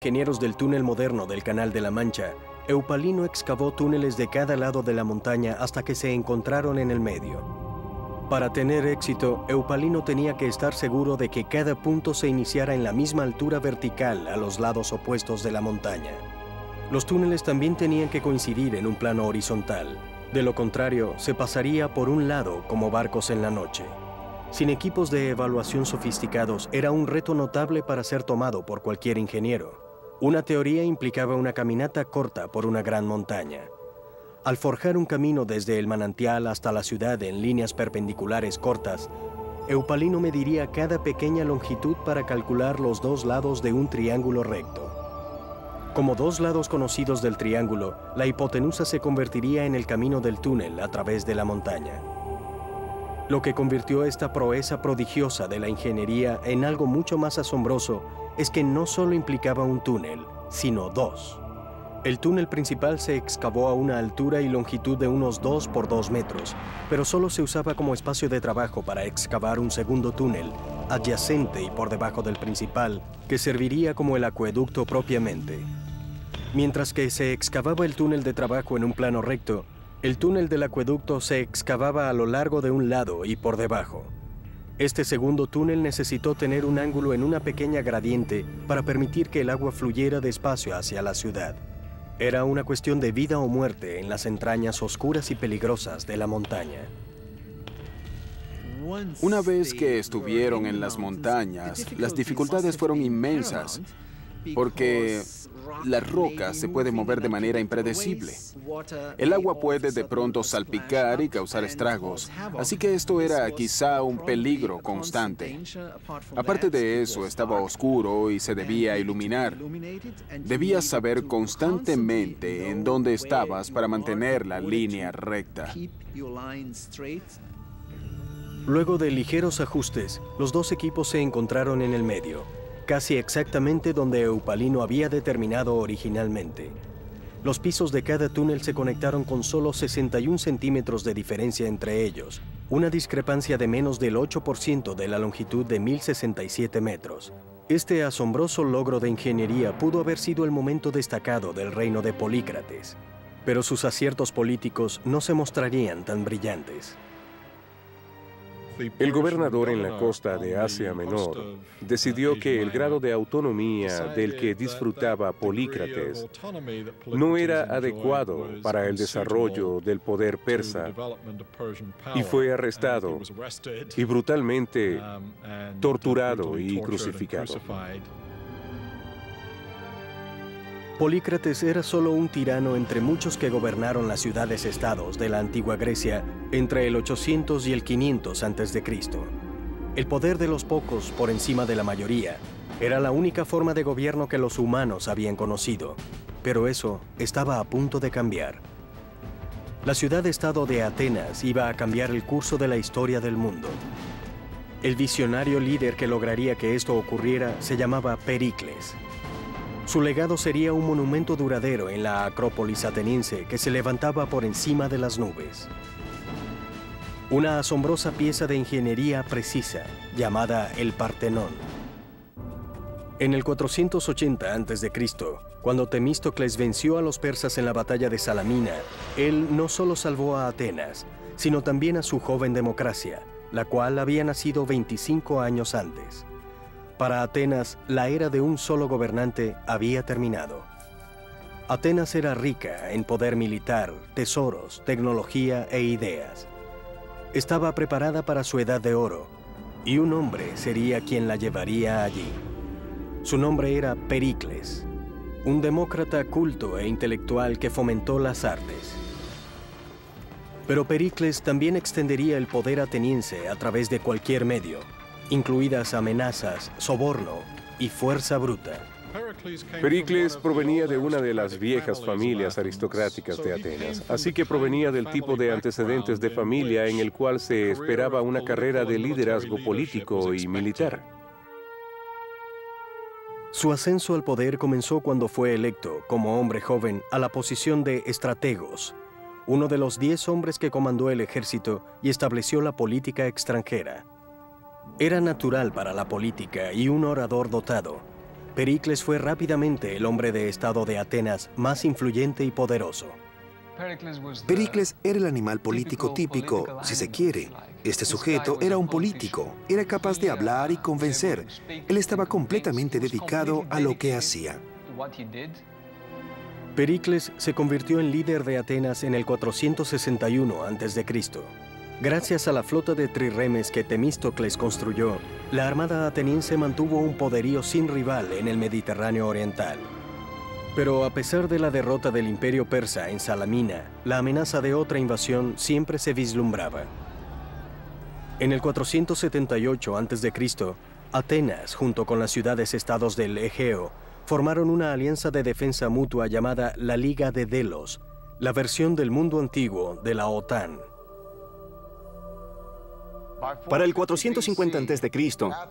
Ingenieros del túnel moderno del Canal de la Mancha, Eupalino excavó túneles de cada lado de la montaña hasta que se encontraron en el medio. Para tener éxito, Eupalino tenía que estar seguro de que cada punto se iniciara en la misma altura vertical a los lados opuestos de la montaña. Los túneles también tenían que coincidir en un plano horizontal. De lo contrario, se pasaría por un lado como barcos en la noche. Sin equipos de evaluación sofisticados, era un reto notable para ser tomado por cualquier ingeniero. Una teoría implicaba una caminata corta por una gran montaña. Al forjar un camino desde el manantial hasta la ciudad en líneas perpendiculares cortas, Eupalino mediría cada pequeña longitud para calcular los dos lados de un triángulo recto. Como dos lados conocidos del triángulo, la hipotenusa se convertiría en el camino del túnel a través de la montaña. Lo que convirtió esta proeza prodigiosa de la ingeniería en algo mucho más asombroso es que no solo implicaba un túnel, sino dos. El túnel principal se excavó a una altura y longitud de unos 2 por 2 metros, pero solo se usaba como espacio de trabajo para excavar un segundo túnel, adyacente y por debajo del principal, que serviría como el acueducto propiamente. Mientras que se excavaba el túnel de trabajo en un plano recto, el túnel del acueducto se excavaba a lo largo de un lado y por debajo. Este segundo túnel necesitó tener un ángulo en una pequeña gradiente para permitir que el agua fluyera despacio hacia la ciudad. Era una cuestión de vida o muerte en las entrañas oscuras y peligrosas de la montaña. Una vez que estuvieron en las montañas, las dificultades fueron inmensas, porque la roca se puede mover de manera impredecible. El agua puede de pronto salpicar y causar estragos, así que esto era quizá un peligro constante. Aparte de eso, estaba oscuro y se debía iluminar. Debías saber constantemente en dónde estabas para mantener la línea recta. Luego de ligeros ajustes, los dos equipos se encontraron en el medio, casi exactamente donde Eupalino había determinado originalmente. Los pisos de cada túnel se conectaron con solo 61 centímetros de diferencia entre ellos, una discrepancia de menos del 8% de la longitud de 1067 metros. Este asombroso logro de ingeniería pudo haber sido el momento destacado del reino de Polícrates, pero sus aciertos políticos no se mostrarían tan brillantes. El gobernador en la costa de Asia Menor decidió que el grado de autonomía del que disfrutaba Polícrates no era adecuado para el desarrollo del poder persa y fue arrestado y brutalmente torturado y crucificado. Polícrates era solo un tirano entre muchos que gobernaron las ciudades-estados de la antigua Grecia entre el 800 y el 500 a.C. El poder de los pocos por encima de la mayoría era la única forma de gobierno que los humanos habían conocido, pero eso estaba a punto de cambiar. La ciudad-estado de Atenas iba a cambiar el curso de la historia del mundo. El visionario líder que lograría que esto ocurriera se llamaba Pericles. Su legado sería un monumento duradero en la Acrópolis ateniense que se levantaba por encima de las nubes. Una asombrosa pieza de ingeniería precisa, llamada el Partenón. En el 480 a.C., cuando Temístocles venció a los persas en la batalla de Salamina, él no solo salvó a Atenas, sino también a su joven democracia, la cual había nacido 25 años antes. Para Atenas, la era de un solo gobernante había terminado. Atenas era rica en poder militar, tesoros, tecnología e ideas. Estaba preparada para su edad de oro, y un hombre sería quien la llevaría allí. Su nombre era Pericles, un demócrata culto e intelectual que fomentó las artes. Pero Pericles también extendería el poder ateniense a través de cualquier medio, incluidas amenazas, soborno y fuerza bruta. Pericles provenía de una de las viejas familias aristocráticas de Atenas, así que provenía del tipo de antecedentes de familia en el cual se esperaba una carrera de liderazgo político y militar. Su ascenso al poder comenzó cuando fue electo, como hombre joven, a la posición de estrategos, uno de los 10 hombres que comandó el ejército y estableció la política extranjera. Era natural para la política y un orador dotado, Pericles fue rápidamente el hombre de estado de Atenas más influyente y poderoso. Pericles era el animal político típico, si se quiere. Este sujeto era un político, era capaz de hablar y convencer. Él estaba completamente dedicado a lo que hacía. Pericles se convirtió en líder de Atenas en el 461 a.C. Gracias a la flota de trirremes que Temístocles construyó, la armada ateniense mantuvo un poderío sin rival en el Mediterráneo oriental. Pero a pesar de la derrota del Imperio Persa en Salamina, la amenaza de otra invasión siempre se vislumbraba. En el 478 a.C., Atenas, junto con las ciudades-estados del Egeo, formaron una alianza de defensa mutua llamada la Liga de Delos, la versión del mundo antiguo de la OTAN. Para el 450 a.C.,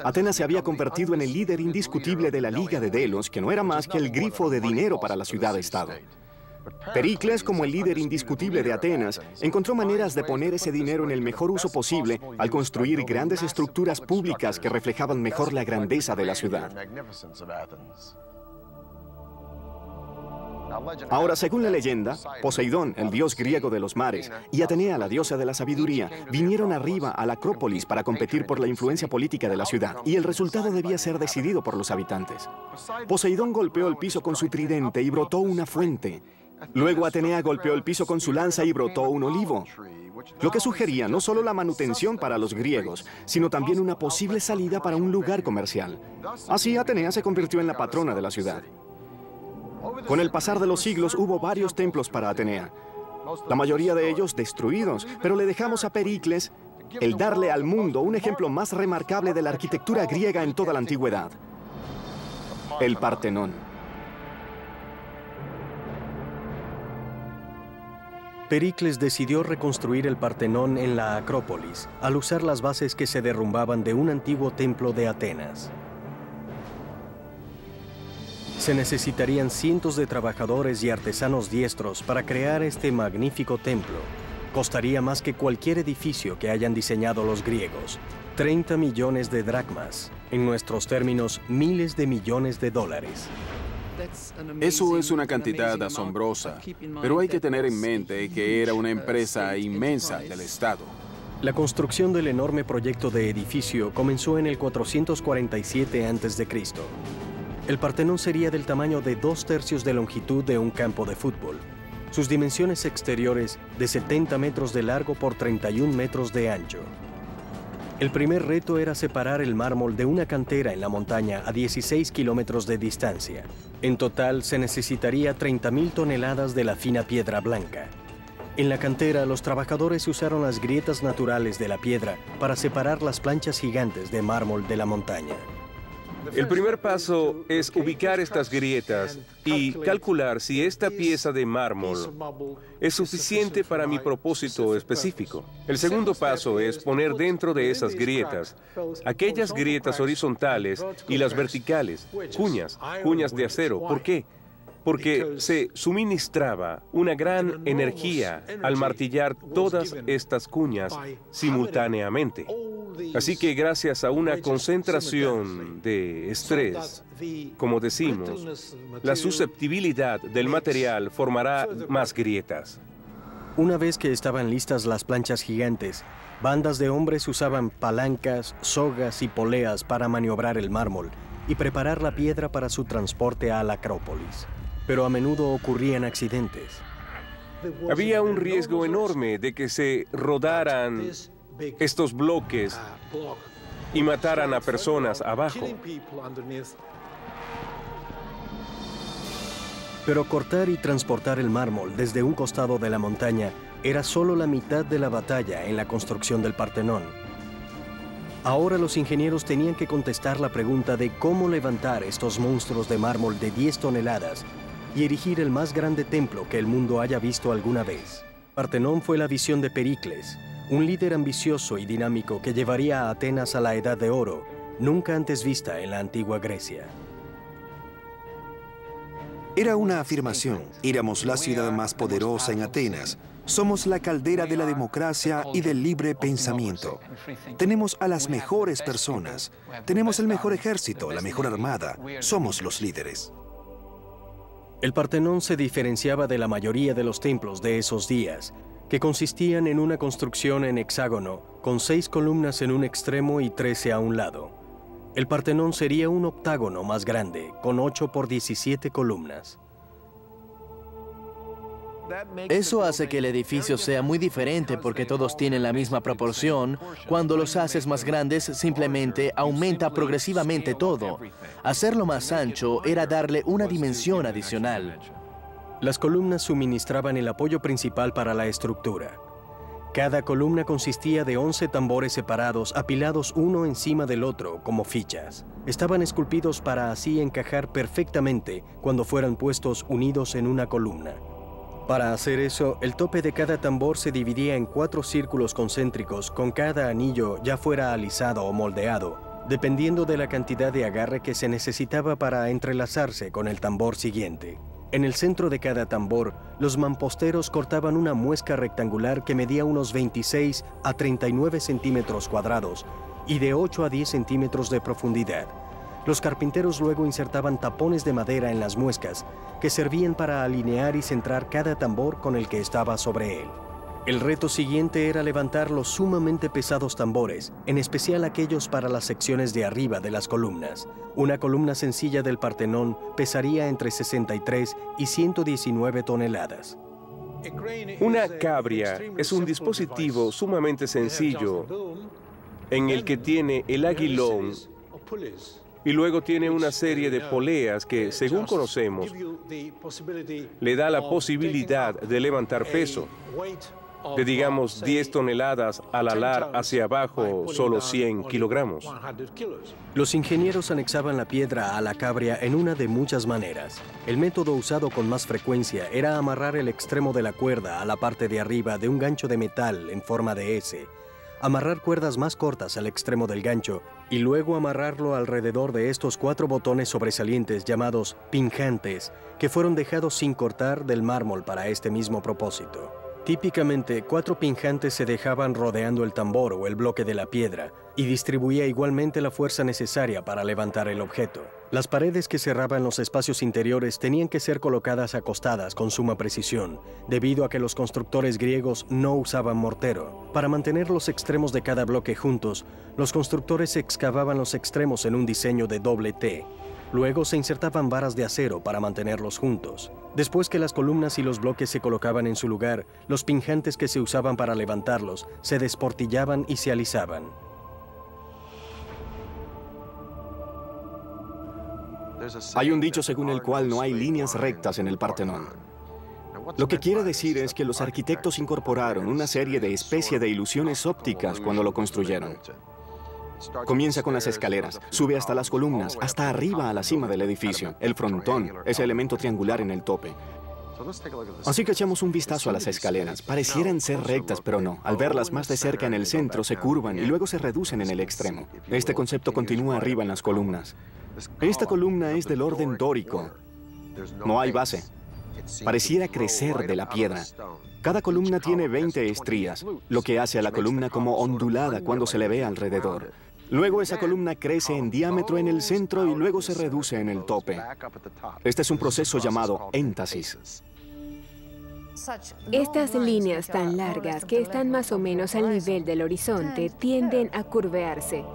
Atenas se había convertido en el líder indiscutible de la Liga de Delos, que no era más que el grifo de dinero para la ciudad-estado. Pericles, como el líder indiscutible de Atenas, encontró maneras de poner ese dinero en el mejor uso posible al construir grandes estructuras públicas que reflejaban mejor la grandeza de la ciudad. Ahora, según la leyenda, Poseidón, el dios griego de los mares, y Atenea, la diosa de la sabiduría, vinieron arriba a la Acrópolis para competir por la influencia política de la ciudad, y el resultado debía ser decidido por los habitantes. Poseidón golpeó el piso con su tridente y brotó una fuente. Luego Atenea golpeó el piso con su lanza y brotó un olivo, lo que sugería no solo la manutención para los griegos, sino también una posible salida para un lugar comercial. Así, Atenea se convirtió en la patrona de la ciudad. Con el pasar de los siglos hubo varios templos para Atenea, la mayoría de ellos destruidos, pero le dejamos a Pericles el darle al mundo un ejemplo más remarcable de la arquitectura griega en toda la antigüedad: el Partenón. Pericles decidió reconstruir el Partenón en la Acrópolis, al usar las bases que se derrumbaban de un antiguo templo de Atenas. Se necesitarían cientos de trabajadores y artesanos diestros para crear este magnífico templo. Costaría más que cualquier edificio que hayan diseñado los griegos. 30 millones de dracmas, en nuestros términos, miles de millones de dólares. Eso es una cantidad asombrosa, pero hay que tener en mente que era una empresa inmensa del Estado. La construcción del enorme proyecto de edificio comenzó en el 447 a.C. El Partenón sería del tamaño de 2/3 de longitud de un campo de fútbol. Sus dimensiones exteriores de 70 metros de largo por 31 metros de ancho. El primer reto era separar el mármol de una cantera en la montaña a 16 kilómetros de distancia. En total se necesitaría 30.000 toneladas de la fina piedra blanca. En la cantera, los trabajadores usaron las grietas naturales de la piedra para separar las planchas gigantes de mármol de la montaña. El primer paso es ubicar estas grietas y calcular si esta pieza de mármol es suficiente para mi propósito específico. El segundo paso es poner dentro de esas grietas aquellas grietas horizontales y las verticales, cuñas de acero. ¿Por qué? Porque se suministraba una gran energía al martillar todas estas cuñas simultáneamente. Así que gracias a una concentración de estrés, como decimos, la susceptibilidad del material formará más grietas. Una vez que estaban listas las planchas gigantes, bandas de hombres usaban palancas, sogas y poleas para maniobrar el mármol y preparar la piedra para su transporte a la Acrópolis. Pero a menudo ocurrían accidentes. Había un riesgo enorme de que se rodaran estos bloques y mataran a personas abajo. Pero cortar y transportar el mármol desde un costado de la montaña era solo la mitad de la batalla en la construcción del Partenón. Ahora los ingenieros tenían que contestar la pregunta de cómo levantar estos monstruos de mármol de 10 toneladas y erigir el más grande templo que el mundo haya visto alguna vez. Partenón fue la visión de Pericles, un líder ambicioso y dinámico que llevaría a Atenas a la Edad de Oro, nunca antes vista en la antigua Grecia. Era una afirmación. Éramos la ciudad más poderosa en Atenas. Somos la caldera de la democracia y del libre pensamiento. Tenemos a las mejores personas. Tenemos el mejor ejército, la mejor armada. Somos los líderes. El Partenón se diferenciaba de la mayoría de los templos de esos días, que consistían en una construcción en hexágono, con 6 columnas en un extremo y 13 a un lado. El Partenón sería un octágono más grande, con 8 por 17 columnas. Eso hace que el edificio sea muy diferente porque todos tienen la misma proporción. Cuando los haces más grandes, simplemente aumenta progresivamente todo. Hacerlo más ancho era darle una dimensión adicional. Las columnas suministraban el apoyo principal para la estructura. Cada columna consistía de 11 tambores separados, apilados uno encima del otro, como fichas. Estaban esculpidos para así encajar perfectamente cuando fueran puestos unidos en una columna. Para hacer eso, el tope de cada tambor se dividía en 4 círculos concéntricos, con cada anillo ya fuera alisado o moldeado, dependiendo de la cantidad de agarre que se necesitaba para entrelazarse con el tambor siguiente. En el centro de cada tambor, los mamposteros cortaban una muesca rectangular que medía unos 26 a 39 centímetros cuadrados y de 8 a 10 centímetros de profundidad. Los carpinteros luego insertaban tapones de madera en las muescas, que servían para alinear y centrar cada tambor con el que estaba sobre él. El reto siguiente era levantar los sumamente pesados tambores, en especial aquellos para las secciones de arriba de las columnas. Una columna sencilla del Partenón pesaría entre 63 y 119 toneladas. Una cabria es un dispositivo sumamente sencillo en el que tiene el aguilón y luego tiene una serie de poleas que, según conocemos, le da la posibilidad de levantar peso de, digamos, 10 toneladas al alar hacia abajo, solo 100 kilogramos. Los ingenieros anexaban la piedra a la cabria en una de muchas maneras. El método usado con más frecuencia era amarrar el extremo de la cuerda a la parte de arriba de un gancho de metal en forma de S, amarrar cuerdas más cortas al extremo del gancho y luego amarrarlo alrededor de estos 4 botones sobresalientes llamados pinjantes, que fueron dejados sin cortar del mármol para este mismo propósito. Típicamente, 4 pinjantes se dejaban rodeando el tambor o el bloque de la piedra y distribuía igualmente la fuerza necesaria para levantar el objeto. Las paredes que cerraban los espacios interiores tenían que ser colocadas acostadas con suma precisión, debido a que los constructores griegos no usaban mortero. Para mantener los extremos de cada bloque juntos, los constructores excavaban los extremos en un diseño de doble T. Luego se insertaban varas de acero para mantenerlos juntos. Después que las columnas y los bloques se colocaban en su lugar, los pinjantes que se usaban para levantarlos se desportillaban y se alisaban. Hay un dicho según el cual no hay líneas rectas en el Partenón. Lo que quiere decir es que los arquitectos incorporaron una serie de especie de ilusiones ópticas cuando lo construyeron. Comienza con las escaleras, sube hasta las columnas, hasta arriba a la cima del edificio. El frontón, ese elemento triangular en el tope. Así que echamos un vistazo a las escaleras. Parecieran ser rectas, pero no. Al verlas más de cerca en el centro, se curvan y luego se reducen en el extremo. Este concepto continúa arriba en las columnas. Esta columna es del orden dórico. No hay base. Pareciera crecer de la piedra. Cada columna tiene 20 estrías, lo que hace a la columna como ondulada cuando se le ve alrededor. Luego esa columna crece en diámetro en el centro y luego se reduce en el tope. Este es un proceso llamado éntasis. Estas líneas tan largas, que están más o menos al nivel del horizonte, tienden a curvearse.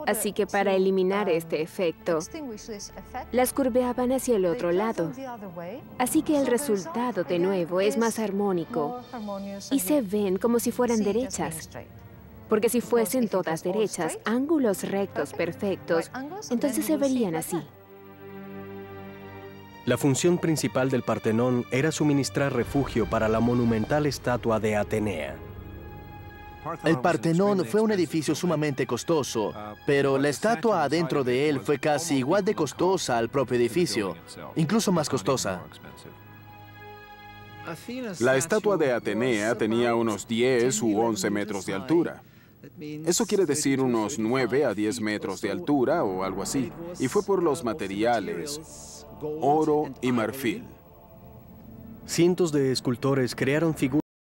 Así que para eliminar este efecto, las curveaban hacia el otro lado. Así que el resultado, de nuevo, es más armónico y se ven como si fueran derechas. Porque si fuesen todas derechas, ángulos rectos perfectos, entonces se verían así. La función principal del Partenón era suministrar refugio para la monumental estatua de Atenea. El Partenón fue un edificio sumamente costoso, pero la estatua adentro de él fue casi igual de costosa al propio edificio, incluso más costosa. La estatua de Atenea tenía unos 10 u 11 metros de altura. Eso quiere decir unos 9 a 10 metros de altura o algo así. Y fue por los materiales. oro y marfil. Cientos de escultores crearon figuras